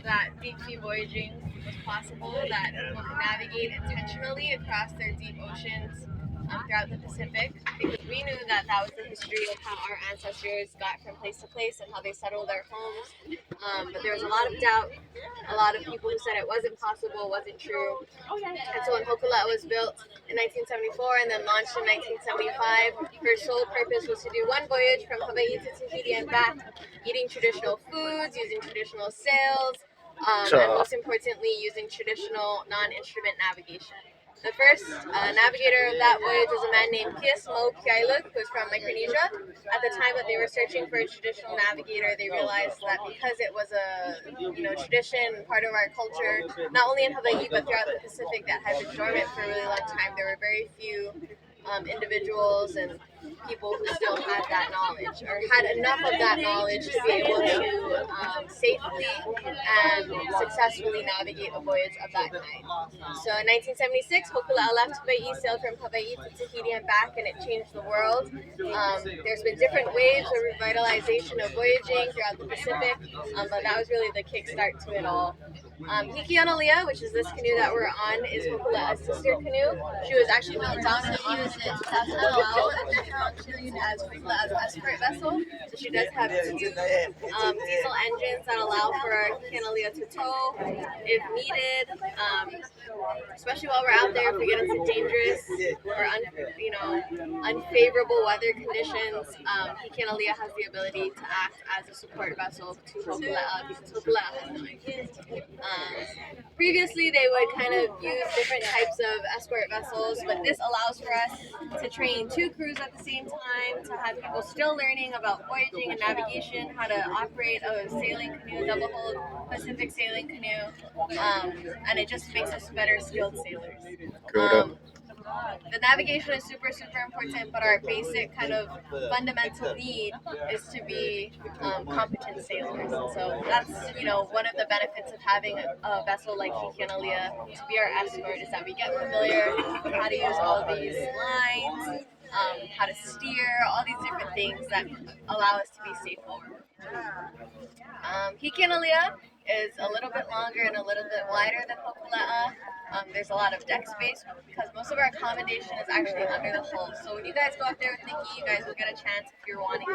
that deep sea voyaging was possible, that people could navigate intentionally across their deep oceans throughout the Pacific, because we knew that that was the history of how our ancestors got from place to place and how they settled their homes. But there was a lot of doubt, a lot of people who said it wasn't possible, wasn't true. And so when Hokulea was built in 1974 and then launched in 1975, her sole purpose was to do one voyage from Hawaii to Tahiti and back, eating traditional foods, using traditional sails, and most importantly, using traditional non-instrument navigation. The first navigator of that voyage was a man named Pius Mo Kiailuk, who was from Micronesia. At the time that they were searching for a traditional navigator, they realized that because it was a tradition, part of our culture, not only in Hawaii but throughout the Pacific, that had been dormant for a really long time, there were very few individuals and people who still had that knowledge or had enough of that knowledge to be able to safely and successfully navigate a voyage of that kind. So in 1976, Hokulea left Hawaii, sailed from Hawaii to Tahiti and back, and it changed the world. There's been different waves of revitalization of voyaging throughout the Pacific, but that was really the kickstart to it all. Hikianalia, which is this canoe that we're on, is Hokulea's sister canoe. She was actually built down in August 2012 and then functioning as Hokulea's escort vessel. So she does have two diesel engines that allow for Hikianalia to tow if needed. Especially while we're out there, if we get into dangerous or unfavorable weather conditions, Hikianalia has the ability to act as a support vessel to Hokulea because Hokulea has no engines. Previously, they would kind of use different types of escort vessels, but this allows for us to train two crews at the same time, to have people still learning about voyaging and navigation, how to operate a sailing canoe, double hull Pacific sailing canoe, and it just makes us better skilled sailors. The navigation is super, super important, but our basic kind of fundamental need is to be competent sailors. So that's, one of the benefits of having a vessel like Hikianalia to be our escort is that we get familiar with how to use all these lines, how to steer, all these different things that allow us to be safe while we're Hikianalia is a little bit longer and a little bit wider than Hokulea. There's a lot of deck space because most of our accommodation is actually under the hull. So when you guys go up there with Nikki, you guys will get a chance if you're wanting to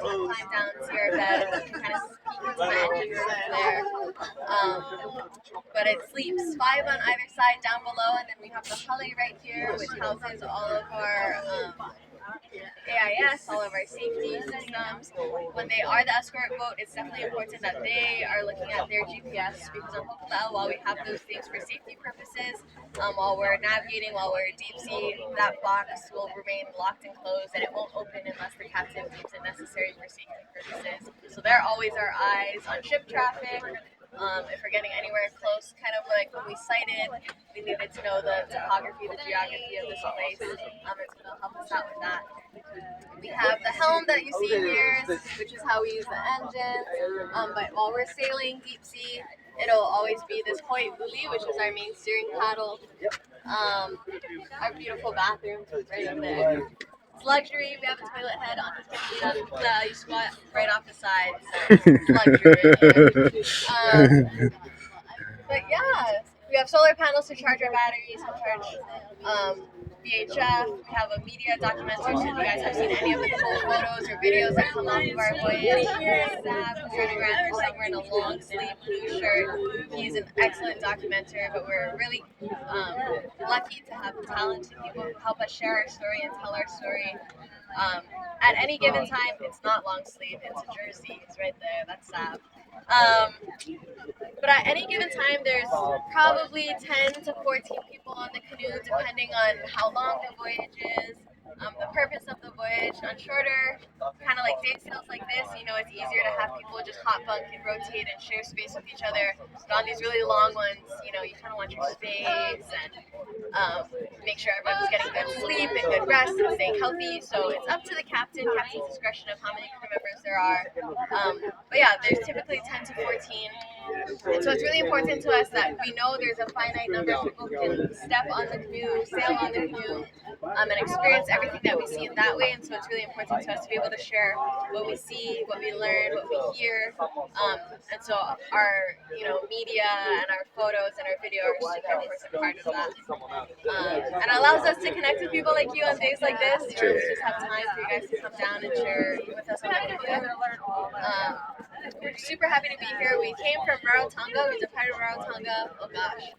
climb down to your bed and kind of peek into the engine room there. But it sleeps 5 on either side down below, and then we have the hulley right here, which houses all of our AIS, all of our safety systems. When they are the escort boat, it's definitely important that they are looking at their GPS because on Hokulea, while we have those things for safety purposes, while we're navigating, while we're deep sea, that box will remain locked and closed and it won't open unless the captain deems it necessary for safety purposes. So they're always our eyes on ship traffic. If we're getting anywhere close, kind of like when we sighted, we needed to know the topography, the geography of this place. It's going to help us out with that. We have the helm that you see here, which is how we use the engine. But while we're sailing deep sea, it'll always be this Hoyt buoy, which is our main steering paddle. Our beautiful bathroom right up there. It's luxury. We have a toilet head on the you squat right off the side. So it's luxury. But yeah, we have solar panels to charge our batteries, to charge VHF. We have a media documentary, so if you guys have seen any of the cool photos or videos that come off of our voyage. Zab, who's running around for somewhere in a long sleeve blue shirt. He's an excellent documenter, but we're really lucky to have talented people who help us share our story and tell our story. At any given time, it's not long sleeve, it's a jersey. It's right there, that's Zab. But at any given time, there's probably 10 to 14 people on the canoe, depending on how long the voyage is, the purpose of the voyage. On shorter, kind of like day sails like this, it's easier to have people just hop bunk and rotate and share space with each other. But on these really long ones, you kind of want your space and make sure everyone's getting good sleep and good rest and staying healthy. So it's up to the captain's discretion of how many crew members there are. But yeah, there's typically 10 to 14. And so it's really important to us that we know there's a finite number of people who can step on the canoe, sail on the canoe, and experience everything that we see in that way, and so it's really important to us to be able to share what we see, what we learn, what we hear, and so our media and our photos and our video are super important part of that. And it allows us to connect with people like you on days like this, where we just have time for you guys to come down and share with us on the canoe. We're super happy to be here. We came from Rarotonga. We departed Rarotonga, oh gosh,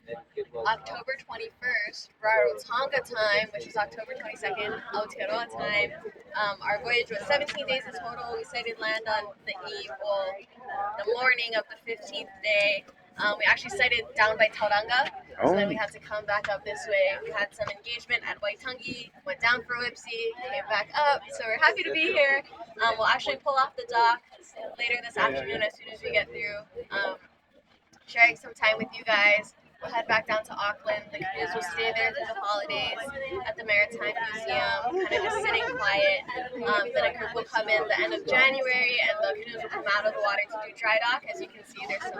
October 21st, Rarotonga time, which is October 22nd, Aotearoa time. Our voyage was 17 days in total. We sighted land on the morning of the 15th day. We actually sighted down by Tauranga, so then we had to come back up this way. We had some engagement at Waitangi, went down for Whipsy, came back up, so we're happy to be here. We'll actually pull off the dock later this afternoon as soon as we get through, sharing some time with you guys. We'll head back down to Auckland. The canoes will stay there through the holidays at the Maritime Museum, kind of just sitting quiet. Then a group will come in the end of January, and the canoes will come out of the water to do dry dock. As you can see, there's some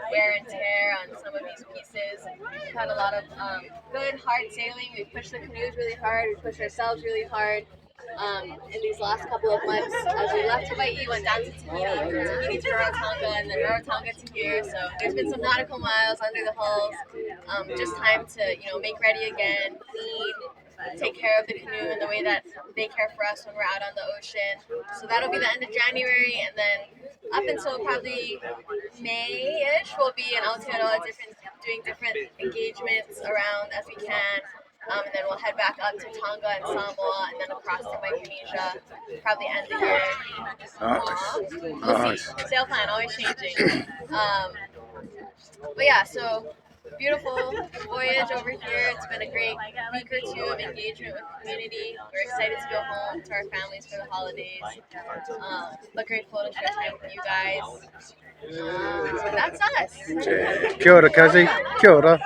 wear and tear on some of these pieces. We've had a lot of good, hard sailing. We've pushed the canoes really hard. We've pushed ourselves really hard. In these last couple of months, as we left Hawaii, went down to Tahiti, from Tahiti to Rarotonga, and then Rarotonga to here. So there's been some nautical miles under the hulls. Just time to make ready again, clean, take care of the canoe in the way that they care for us when we're out on the ocean. So that'll be the end of January, and then up until probably May-ish, we'll be in Aotearoa, doing different engagements around as we can. And then we'll head back up to Tonga and Samoa, and then across to Micronesia, probably end the year. We'll see. Sail plan, always changing. But yeah, so beautiful voyage over here. It's been a great week or two of engagement with the community. We're excited to go home to our families for the holidays. But grateful to share time with you guys. That's us. Kia ora, Kazi. Kia ora.